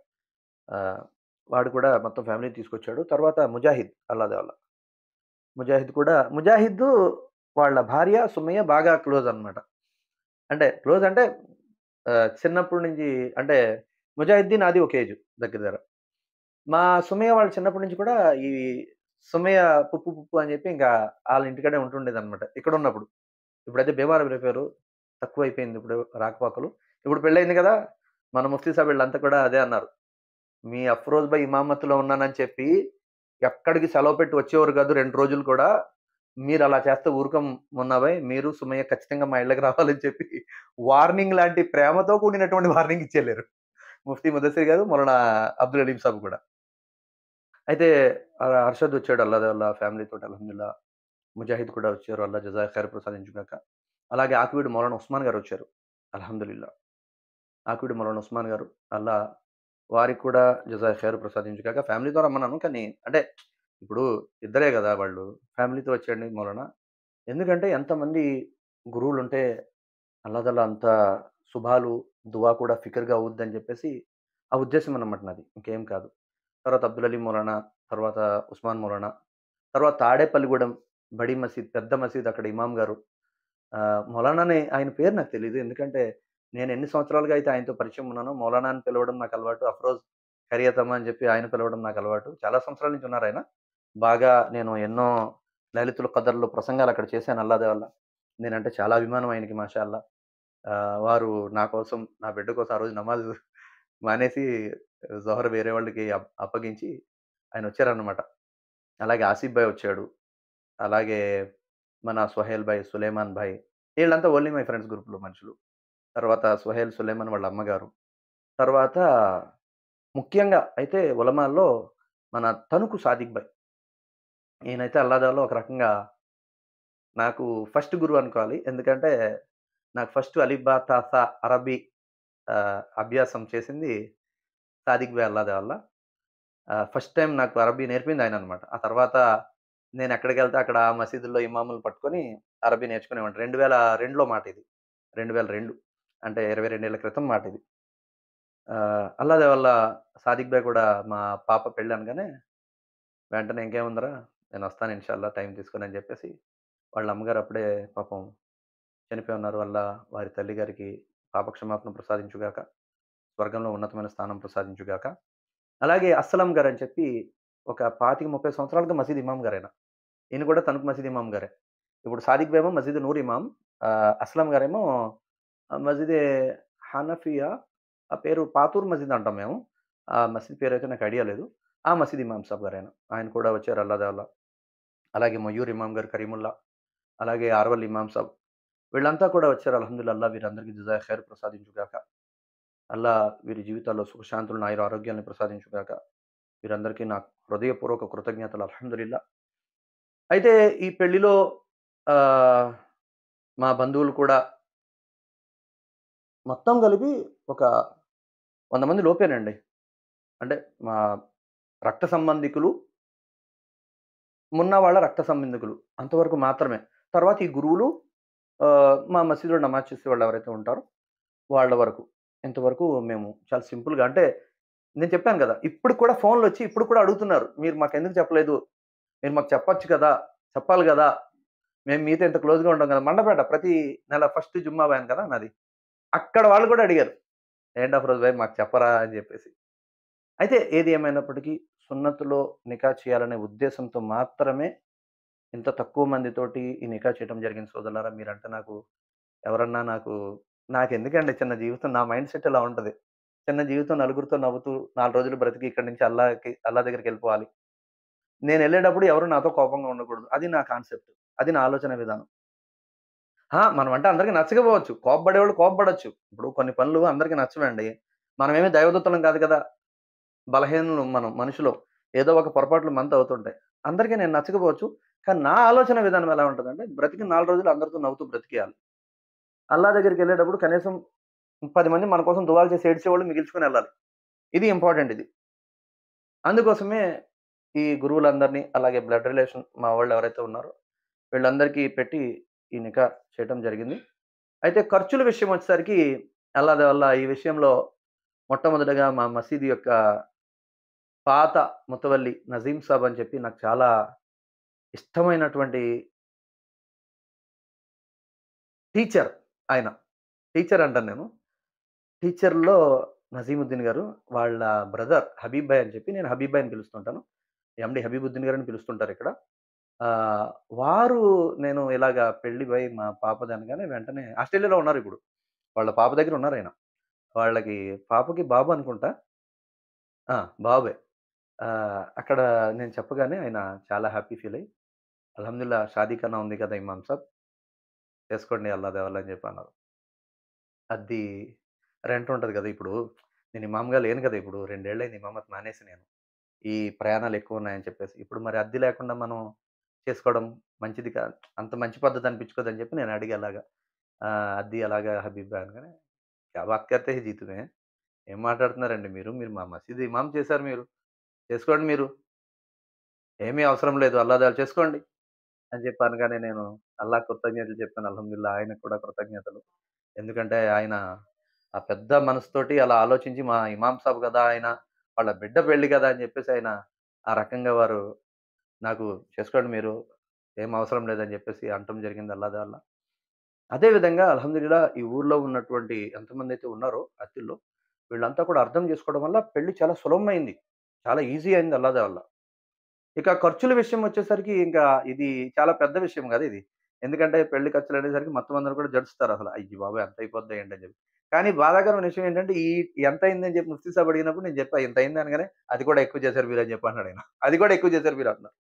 ఆహ్, వాడు కూడా మొత్తం ఫ్యామిలీని తీసుకొచ్చాడు. తర్వాత ముజాహిద్ అల్లాదే వల్ల. ముజాహిద్ వాళ్ళ భార్య సుమయ్య బాగా క్లోజ్ అన్నమాట. అంటే క్లోజ్ అంటే చిన్నప్పటి నుంచి అంటే ముజాహిద్దీన్, నాది ఒక ఏజ్ దగ్గర దగ్గర. మా సుమయ్య వాళ్ళు చిన్నప్పటి నుంచి కూడా ఈ సుమయ్య పుప్పు పుప్పు అని చెప్పి ఇంకా ఆళ్ళ ఇంటికాడే ఉంటుండేదన్నమాట ఇక్కడున్నప్పుడు. ఇప్పుడైతే బీమారం అయిపోయారు. తక్కువైపోయింది ఇప్పుడు రాకపోకలు. ఇప్పుడు పెళ్లయింది కదా! మన ముఫ్తీ సాబ్ వీళ్ళంతా కూడా అదే అన్నారు. మీ అఫ్రోజ్ భాయ్ ఇమామత్తులో ఉన్నానని చెప్పి ఎక్కడికి సెలవు పెట్టి వచ్చేవారు కాదు 2 రోజులు కూడా. మీరలా చేస్తే ఊరుకోం మున్నా భాయ్. మీరు, సుమయ్య ఖచ్చితంగా మా ఇళ్ళకి రావాలని చెప్పి వార్నింగ్ లాంటి ప్రేమతో కూడినటువంటి వార్నింగ్ ఇచ్చెళ్లారు. ముఫ్తీ ముదస్సిర్ గారు, మౌలానా అబ్దుల్ అలీం సాబ్ కూడా. అయితే అర్షద్ వచ్చాడు అల్లా ఫ్యామిలీతోటి అల్హమ్దులిల్లా. ముజాహిద్ కూడా వచ్చారు. అల్లా జజాయ ఖైర్ ప్రసాదించుగాక. అలాగే ఆకివీడు మౌలానా ఉస్మాన్ గారొచ్చారు. అల్హమ్దులిల్లా. ఆకివీడు మౌలానా ఉస్మాన్ గారు. అల్లా వారికి కూడా జజాయ ఖైర్ ప్రసాదించుగాక. ఫ్యామిలీతో రమ్మన్నాను. కానీ అంటే ఇప్పుడు ఇద్దరే గదా! వాళ్ళు. ఫ్యామిలీతో వచ్చేయండి మౌలానా. ఎందుకంటే ఎంతమంది గురువులుంటే అల్లాదల్లా అంత శుభాలు, దువా కూడా ఫికర్‌గా అవుద్దని జెప్పేసి ఆ ఉద్దేశ్యం అన్నమాట నాది. ఇంకేం కాదు. తర్వాత అబ్దుల్ అలీ మౌలానా, తర్వాత ఉస్మాన్ మౌలానా, తర్వాత తాడేపల్లిగూడెం బడీ మసీద్, పెద్ద మసీద్ అక్కడ ఇమాం గారు. మౌలానా అనే ఆయన పేరు నాకు తెలీదు. ఎందుకంటే నేను ఎన్ని సంవత్సరాలుగా అయితే ఆయనతో పరిచయం ఉన్నానో మౌలానా అని పిలవడం నాకు అలవాటు. అఫ్రోజ్ ఖైరియతమ్మా అని చెప్పి ఆయన పిలవడం నాకు అలవాటు. చాలా సంవత్సరాల నుంచి ఉన్నారాయన. బాగా నేను ఎన్నో లైలతుల్ ఖదర్‌లో ప్రసంగాలు అక్కడ చేశాను అల్లా దయ వల్ల. నేనంటే చాలా అభిమానం ఆయనకి మాషాఅల్లా. వారు నా కోసం, నా బిడ్డ కోసం ఆ రోజు నమాజ్ మానేసి జోహర్ వేరే వాళ్ళకి అప్పగించి ఆయనొచ్చారన్నమాట. అలాగే ఆసిఫ్ భాయ్ వచ్చాడు. అలాగే మన సోహైల్ భాయ్, సులేమాన్ భాయ్ ఈళ్ళంతా ఓన్లీ మై ఫ్రెండ్స్ గ్రూప్‌లో మనుషులు. తర్వాత సుహైల్, సులేమాన్ వాళ్ళ అమ్మగారు. తర్వాత ముఖ్యంగా అయితే ఉలమాల్లో మన తణుకు సాదిక్ భాయ్. ఈయనైతే అల్లాహ్ ఒక రకంగా నాకు ఫస్ట్ గురువు అనుకోవాలి. ఎందుకంటే నాకు ఫస్ట్ అలిఫ్, బా, తా, సా అరబీ అభ్యాసం చేసింది సాదిక్ భాయ్ అల్లాహ్ వల్ల. ఫస్ట్ టైమ్ నాకు అరబీ నేర్పింది ఆయననమాట. ఆ తర్వాత నేనెక్కడికెళ్తే అక్కడ ఆ మసీదుల్లో ఇమాములను పట్టుకొని అరబీ నేర్చుకునేవాడిని. 2002లో మాట ఇది. 2002 అంటే 22 ఏళ్ల క్రితం మాటిది. అల్లా దయ వల్ల సాదిక్ భాయ్ కూడా మా పాప పెళ్ళనగానే వెంటనే ఇంకేముందిరా నేనొస్తాను ఇన్‌షాల్లా టైం తీసుకొని అని జెప్పేసి, వాళ్ళ అమ్మగారు అప్పుడే పాపం చనిపోయి ఉన్నారు. వారి తల్లిగారికి పాప క్షమాపణ ప్రసాదించుగాక. స్వర్గంలో ఉన్నతమైన స్థానం ప్రసాదించుగాక. అలాగే అస్సలం గారని చెప్పి ఒక 25, 30 సంవత్సరాలుగా మసీద్ ఇమాం గారాయన. ఈయన కూడా తణుకు మసీద్ ఇమాం గారే. ఇప్పుడు సాదిక్ భాయ్ ఏమో మసీద్ నూర్ ఇమాం. అస్లం గారేమో మసీదే హనఫియా ఆ పేరు పాతూర్ మసీద్ అంటాం మేము. ఆ మసీద్ పేరైతే నాకు ఐడియా లేదు. ఆ మసీద్ ఇమామ్ సాబ్ గారాయన. ఆయన కూడా వచ్చారు అల్లా దయ వల్ల. అలాగే మయూర్ ఇమామ్ గారు కరీముల్లా, అలాగే ఆర్వల్ ఇమామ్ సాబ్ వీళ్ళంతా కూడా వచ్చారు అల్హమ్దులిల్లాహ్. అల్లా వీరందరికీ జజాయ ఖైర్ ప్రసాదించుగాక. అల్లా వీరి జీవితాల్లో సుఖశాంతులను, ఆయురారోగ్యాలను ప్రసాదించుగాక. వీరందరికీ నా హృదయపూర్వక కృతజ్ఞతలు అల్హమ్దులిల్లాహ్. అయితే ఈ పెళ్లిలో ఆహ్, మా బంధువులు కూడా మొత్తం కలిపి ఒక 100 మంది లోపేనండి. అంటే మా రక్త సంబంధికులు, మున్నా వాళ్ళ రక్త సంబంధికులు అంతవరకు మాత్రమే. తర్వాత ఈ గురువులు మా మసీదులో నమాజ్ చేసేవాళ్ళు ఎవరైతే ఉంటారో వాళ్ళ వరకు. ఇంతవరకు మేము చాలా సింపుల్‌గా అంటే నేను చెప్పాను గదా! ఇప్పటికి కూడా ఫోన్‌లొచ్చి ఇప్పుడు కూడా అడుగుతున్నారు. "మీరు మాకెందుకు చెప్పలేదు? మీరు మాకు చెప్పొచ్చు కదా! చెప్పాలి గదా! మేము మీతో ఇంత క్లోజ్‌గా ఉంటాం గదా!" మండపేట ప్రతి నెల ఫస్ట్ జుమ్మా వ్యాన్ కదా నాది. అక్కడ వాళ్ళు కూడా అడిగారు. "ఏంటి అఫరోజ్ భాయ్ మాకు చెప్పరా?" అని జెప్పేసి. అయితే ఏది ఏమైనప్పటికీ సున్నత్‌లో నికా చేయాలనే ఉద్దేశంతో మాత్రమే ఇంత తక్కువ మందితోటి ఈ నికా చేయటం జరిగింది సోదరులారా. మీరంటే నాకు ఎవరన్నా నాకెందుకండి చిన్న జీవితం నా మైండ్ సెట్ ఇలా ఉంటది. చిన్న జీవితం నలుగురితో నవ్వుతూ 4 రోజులు బ్రతికి ఇక్కడి నుంచి అల్లా దగ్గరికెళ్ళిపోవాలి. నేనెళ్ళేటప్పుడు ఎవరు నాతో కోపంగా ఉండకూడదు. అది నా కాన్సెప్ట్. అది నా ఆలోచన విధానం. మనమంటే అందరికి నచ్చకపోవచ్చు. కోప్పడేవాళ్ళు కోప్పడొచ్చు. ఇప్పుడు కొన్ని పనులు అందరికి నచ్చవండి. మనమేమి దైవదూతలం కాదు కదా! బలహీనులం మనం మనుషులం. ఏదో ఒక పొరపాట్లు మనతో అవుతుంటాయి. అందరికి నేను నచ్చకపోవచ్చు. కానీ నా ఆలోచన విధానం ఎలా ఉంటదంటే బ్రతికిన 4 రోజులు అందరితో నవ్వుతూ బ్రతికేయాలి. అల్లా దగ్గరికెళ్ళేటప్పుడు కనీసం 10 మంది మన కోసం దుఆలు చేసి ఏడ్చేవాళ్ళు మిగిల్చుకొనెళ్ళాలి. ఇది ఇంపార్టెంట్ ఇది. అందుకోసమే ఈ గురువులందరిని అలాగే బ్లడ్ రిలేషన్ మా వాళ్ళెవరైతే ఉన్నారో వీళ్ళందరికీ పెట్టి ఈ నికా చేయటం జరిగింది. అయితే ఖర్చుల విషయం వచ్చేసరికి అల్లా దయ వల్ల ఈ విషయంలో మొట్టమొదటగా మా మసీదు యొక్క పాత ముతవల్లి నజీం సాబ్ అని చెప్పి నాకు చాలా ఇష్టమైనటువంటి టీచర్ ఆయన. టీచర్ అంటాను నేను. టీచర్‌లో నజీముద్దీన్ గారు వాళ్ళ బ్రదర్ హబీబ్ భాయ్ అని చెప్పి నేను హబీబ్ భాయ్ అని పిలుస్తుంటాను. ఎండీ హబీబుద్దీన్ గారని పిలుస్తుంటారిక్కడ. ఆహ్, వారు నేను ఇలాగ పెళ్లి మా పాపది అనగానే వెంటనే ఆస్ట్రేలియాలో ఉన్నారిప్పుడు. వాళ్ళ పాప దగ్గర ఉన్నారాయన. వాళ్ళకి పాపకి బాబు అనుకుంటా. ఆ! బాబే. అక్కడ నేను చెప్పగానే ఆయన చాలా హ్యాపీ ఫీల్ అయ్యి, "అల్హమ్దులిల్లాహ్ షాదీ కన్నా ఉంది కదా ఇమామ్ సాబ్, చేసుకోండి అల్లా దయ వల్ల" అని చెప్పి అన్నారు. అది రెంట్ ఉంటది కదా! ఇప్పుడు నేను ఇమామ్‌గా లేను కదా! ఇప్పుడు 2 ఏళ్లయింది ఇమామత్ మానేసి నేను. ఈ ప్రయాణాలు ఎక్కువున్నాయని చెప్పేసి. ఇప్పుడు మరి అద్దె లేకుండా మనం చేసుకోవడం మంచిది అంత మంచి పద్ధతి అనిపించుకోదని చెప్పి నేను అడిగా అలాగా. అద్దె అలాగా హబీబ్ భాయ్ అనగానే, "క్యా బాత్ కర్తే హై జీ తుమ్హే? ఏం మాట్లాడుతున్నారండి మీరు? మీరు మా మసీదు ఇమామ్ చేశారు మీరు. చేసుకోండి మీరు. ఏమీ అవసరం లేదు. అల్లా దయవల్ల చేసుకోండి" అని చెప్పి అనగానే నేను అల్లాహ్ కృతజ్ఞతలు చెప్పాను. అల్హమ్దులిల్లాహ్ ఆయనకు కూడా కృతజ్ఞతలు. ఎందుకంటే ఆయన ఆ పెద్ద మనసుతోటి అలా ఆలోచించి మా ఇమాం సాబ్ గదా! ఆయన వాళ్ళ బిడ్డ పెళ్లి గదా! అని జెప్పేసి ఆయన ఆ రకంగా వారు నాకు చేసుకోండి మీరు. ఏం అవసరం లేదని జెప్పేసి అనటం జరిగింది అల్లా దయ వల్ల. అదే విధంగా అల్హమ్దులిల్లాహ్ ఈ ఊర్లో ఉన్నటువంటి ఎంతమందైతే ఉన్నారో అతిథులు వీళ్ళంతా కూడా అర్థం చేసుకోవడం వల్ల పెళ్లి చాలా సులభమైంది. చాలా ఈజీ అయింది అల్లా దయ వల్ల. ఇక ఖర్చుల విషయం వచ్చేసరికి ఇంకా ఇది చాలా పెద్ద విషయం గదా! ఇది. ఎందుకంటే పెళ్లి ఖర్చులనేసరికి మొత్తం అందరూ కూడా జడుస్తారసల. అయ్య బాబోయ్! ఎంత అయిపోద్దో ఏంటి అని చెప్పి. కానీ బాధాకరమైన విషయం ఏంటంటే ఎంతయిందని చెప్పి ముఫ్తీ సాబ్ అడిగినప్పుడు నేను చెప్పా ఇంతయింది అనగానే, "అది కూడా ఎక్కువ చేశారు మీరు" అని చెప్పి అన్నాడాయన. అది కూడా ఎక్కువ చేశారు మీరు అన్నారు.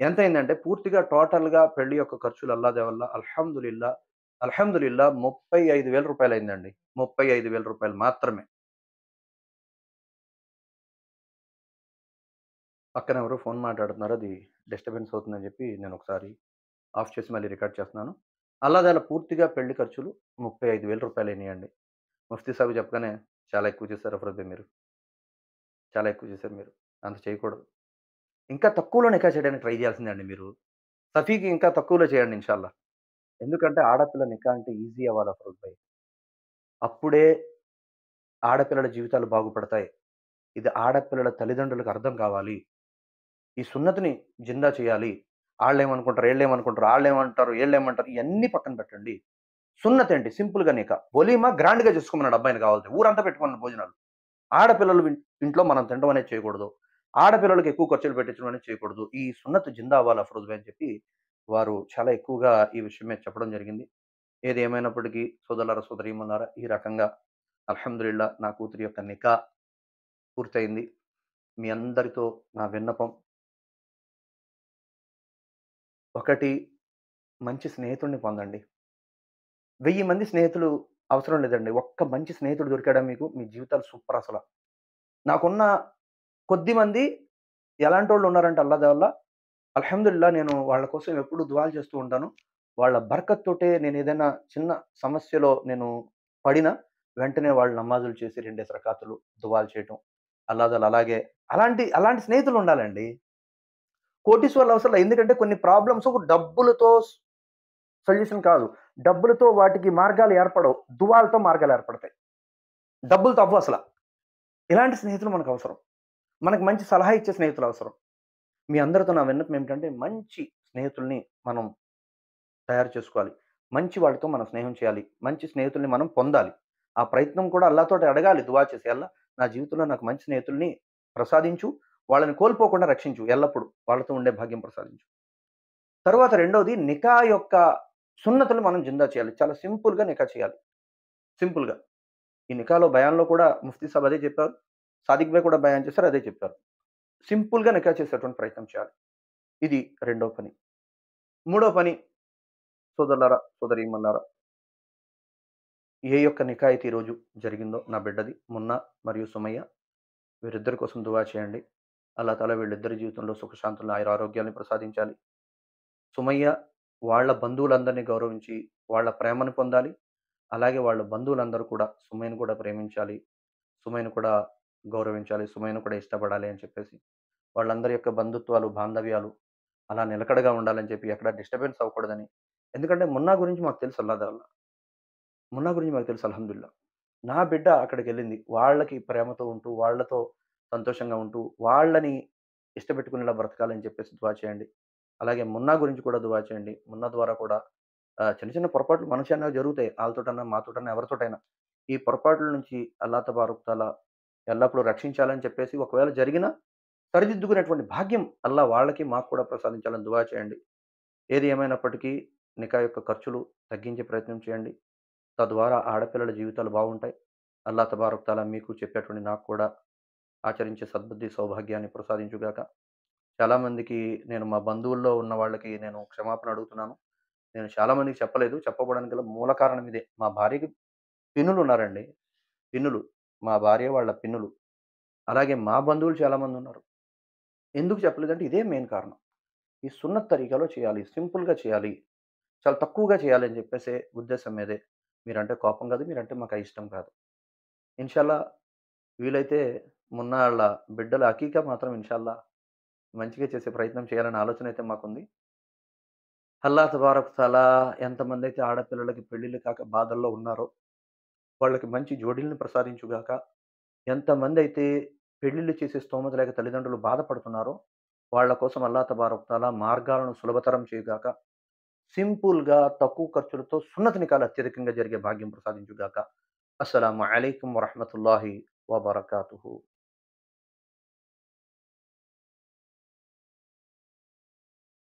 ఎంతయిందంటే పూర్తిగా టోటల్‌గా పెళ్లి యొక్క ఖర్చులు అల్లా దయ వల్ల అల్హమ్దులిల్లాహ్ రూ. 35,000 అయిందండి. రూ. 35,000 మాత్రమే. పక్కన ఎవరో ఫోన్ మాట్లాడుతున్నారు. అది డిస్టర్బెన్స్ అవుతుందని చెప్పి నేనొకసారి ఆఫ్ చేసి మళ్ళీ రికార్డ్ చేస్తున్నాను. అల్లాదల పూర్తిగా పెళ్లి ఖర్చులు రూ. 35,000 అయినాయండి. ముఫ్తీ సాబ్ చెప్పగానే చాలా ఎక్కువ చేశారు అఫరోజ్ భాయ్ మీరు. చాలా ఎక్కువ చేశారు మీరు. అంత చేయకూడదు. ఇంకా తక్కువలో నికా చేయడానికి ట్రై చేయాల్సిందండి మీరు. సఫీకి ఇంకా తక్కువలో చేయండి ఇన్‌షాల్లా. ఎందుకంటే ఆడపిల్ల నికా అంటే ఈజీ అవ్వాలి అఫరోజ్ భాయ్. అప్పుడే ఆడపిల్లల జీవితాలు బాగుపడతాయి. ఇది ఆడపిల్లల తల్లిదండ్రులకు అర్థం కావాలి. ఈ సున్నతిని జిందా చేయాలి. ఆళ్ళేమనుకుంటారు, ఈళ్ళేమనుకుంటారు, ఆళ్ళేమంటారు, ఈళ్ళేమంటారు ఇయన్నీ పక్కన పెట్టండి. సున్నతేంటి సింపుల్‌గా నికా. వలీమా గ్రాండ్‌గా చేసుకోమన్నాడు అబ్బాయిని కావాలంటే. ఊరంతా పెట్టుకోమన్నాడు భోజనాలు. ఆడపిల్లలు ఇంట్లో మనం తినడం అనేది చేయకూడదు. ఆడపిల్లలకి ఎక్కువ ఖర్చులు పెట్టించడం అనేది చేయకూడదు. ఈ సున్నత్ జిందా అవ్వాలి అఫరోజ్ భాయ్ అని చెప్పి వారు చాలా ఎక్కువగా ఈ విషయం మీద చెప్పడం జరిగింది. ఏది ఏమైనప్పటికీ సోదరులారా, సోదరీమణులారా, ఈ రకంగా అల్హమ్దులిల్లాహ్ నా కూతురి యొక్క నికా పూర్తయింది. మీ అందరితో నా విన్నపం, ఒకటి మంచి స్నేహితుడిని పొందండి. 1000 మంది స్నేహితులు అవసరం లేదండి. ఒక్క మంచి స్నేహితుడు దొరికాడా మీకు, మీ జీవితాలు సూపర్ అసల. నాకున్న కొద్ది మంది ఎలాంటోళ్ళు ఉన్నారంటే అల్లా దయ వల్ల అల్హమ్దులిల్లాహ్ నేను వాళ్ళ కోసం ఎప్పుడూ దుఆలు చేస్తూ ఉంటాను. వాళ్ళ బరకత్ తోటే నేనేదైనా చిన్న సమస్యలో నేను పడినా, వెంటనే వాళ్ళు నమాజులు చేసి 2 రకాతులు దుఆలు చేయటం. అల్లా దయవల్ల అలాగే అలాంటి స్నేహితులుండాలండి. కోటీశ్వరులు అవసరం లే. ఎందుకంటే కొన్ని ప్రాబ్లమ్స్ డబ్బులతో సొల్యూషన్ కాదు. డబ్బులతో వాటికి మార్గాలు ఏర్పడవు. దుఆలతో మార్గాలు ఏర్పడతాయి. డబ్బులతో అవ్వసల. ఇలాంటి స్నేహితులు మనకవసరం. మనకు మంచి సలహా ఇచ్చే స్నేహితులవసరం. మీ అందరితో నా విన్నపం ఏమిటంటే, మంచి స్నేహితుల్ని మనం తయారు చేసుకోవాలి. మంచి వాళ్ళతో మనం స్నేహం చేయాలి. మంచి స్నేహితుల్ని మనం పొందాలి. ఆ ప్రయత్నం కూడా అల్లాతోటి అడగాలి దుఆ చేసి. అల్లా నా జీవితంలో నాకు మంచి స్నేహితుల్ని ప్రసాదించు. వాళ్ళని కోల్పోకుండా రక్షించు. ఎల్లప్పుడూ వాళ్ళతో ఉండే భాగ్యం ప్రసాదించు. తరువాత రెండోది నికా యొక్క సున్నతులు మనం జిందా చేయాలి. చాలా సింపుల్‌గా నికా చేయాలి. సింపుల్‌గా. ఈ నికాలో బయాన్‌లో కూడా ముఫ్తీ సాబ్ అదే చెప్పారు. సాదిక్ భాయ్ కూడా బయాన్ చేశారు. అదే చెప్పారు. సింపుల్‌గా నికా చేసేటువంటి ప్రయత్నం చేయాలి. ఇది రెండో పని. మూడో పని సోదరులారా, సోదరీమణులారా, ఏ యొక్క నికా అయితే ఈరోజు జరిగిందో నా బిడ్డది మున్నా మరియు సుమయ్య, వీరిద్దరి కోసం దుఆ చేయండి. అల్లా తాలా వీళ్ళిద్దరి జీవితంలో సుఖశాంతులను, ఆయురారోగ్యాలను ప్రసాదించాలి. సుమయ్య వాళ్ళ బంధువులందరినీ గౌరవించి, వాళ్ళ ప్రేమను పొందాలి. అలాగే వాళ్ళ బంధువులందరూ కూడా సుమయ్యను కూడా ప్రేమించాలి. సుమయ్యను కూడా గౌరవించాలి. సుమయ్యను కూడా ఇష్టపడాలి అని చెప్పేసి, వాళ్ళందరి యొక్క బంధుత్వాలు, బాంధవ్యాలు అలా నిలకడగా ఉండాలని చెప్పి, ఎక్కడ డిస్టర్బెన్స్ అవ్వకూడదని. ఎందుకంటే మున్నా గురించి మాకు తెలుసు అల్లా దయ వల్ల. మున్నా గురించి మాకు తెలుసు అల్హమ్దులిల్లాహ్. నా బిడ్డ అక్కడికెళ్ళింది. వాళ్ళకి ప్రేమతో ఉంటూ, వాళ్ళతో సంతోషంగా ఉంటూ, వాళ్ళని ఇష్టపెట్టుకునేలా బ్రతకాలని చెప్పేసి దుఆ చేయండి. అలాగే మున్నా గురించి కూడా దుఆ చేయండి. మున్నా ద్వారా కూడా చిన్న చిన్న పొరపాట్లు మనిషి జరుగుతాయి. ఆళ్ళతోటన్నా, మాతోటన్నా, ఎవరితోటైనా. ఈ పొరపాట్ల నుంచి అల్లా తబారక్ తఆలా ఎల్లప్పుడూ రక్షించాలని చెప్పేసి, ఒకవేళ జరిగినా సరిదిద్దుకునేటువంటి భాగ్యం అల్లా వాళ్ళకి, మాకు కూడా ప్రసాదించాలని దుఆ చేయండి. ఏది ఏమైనప్పటికీ నికా యొక్క ఖర్చులు తగ్గించే ప్రయత్నం చేయండి. తద్వారా ఆడపిల్లల జీవితాలు బాగుంటాయి. అల్లా తబారక్ తఆలా మీకు చెప్పేటువంటి నాకు కూడా ఆచరించే సద్బుద్ధి, సౌభాగ్యాన్ని ప్రసాదించుగాక. చాలామందికి నేను మా బంధువుల్లో ఉన్న వాళ్ళకి నేను క్షమాపణ అడుగుతున్నాను. నేను చాలా మందికి చెప్పలేదు. చెప్పకపోవడానికి గల మూల కారణం ఇదే. మా భార్యకి పిన్నులున్నారండి. పిన్నులు. మా భార్య వాళ్ళ పిన్నులు. అలాగే మా బంధువులు చాలామందున్నారు. ఎందుకు చెప్పలేదంటే ఇదే మెయిన్ కారణం. ఈ సున్నత్ తరీకాలో చేయాలి. సింపుల్‌గా చేయాలి. చాలా తక్కువగా చేయాలి అని చెప్పేసే ఉద్దేశ్యం మీదే. మీరంటే కోపం కాదు. మీరంటే మాకు అయిష్టం కాదు. ఇన్‌షాల్లా వీలైతే మున్నా ఆళ్ళ బిడ్డల అకీకా మాత్రం ఇన్‌షాల్లా మంచిగా చేసే ప్రయత్నం చేయాలనే ఆలోచన అయితే మాకుంది. అల్లా తబారక్ తఆలా ఎంతమందైతే ఆడపిల్లలకి పెళ్ళిళ్ళు కాక బాధల్లో ఉన్నారో, వాళ్ళకి మంచి జోడీలను ప్రసాదించుగాక. ఎంతమందైతే పెళ్ళిళ్ళు చేసే స్తోమత లేక తల్లిదండ్రులు బాధపడుతున్నారో, వాళ్ళ కోసం అల్లా తబారక్ తఆలా మార్గాలను సులభతరం చేయుగాక. సింపుల్‌గా తక్కువ ఖర్చులతో సున్నత్ నికాలు అత్యధికంగా జరిగే భాగ్యం ప్రసాదించుగాక. అస్సలాము అలైకుం వరహ్మతుల్లాహి వబరకాతుహు.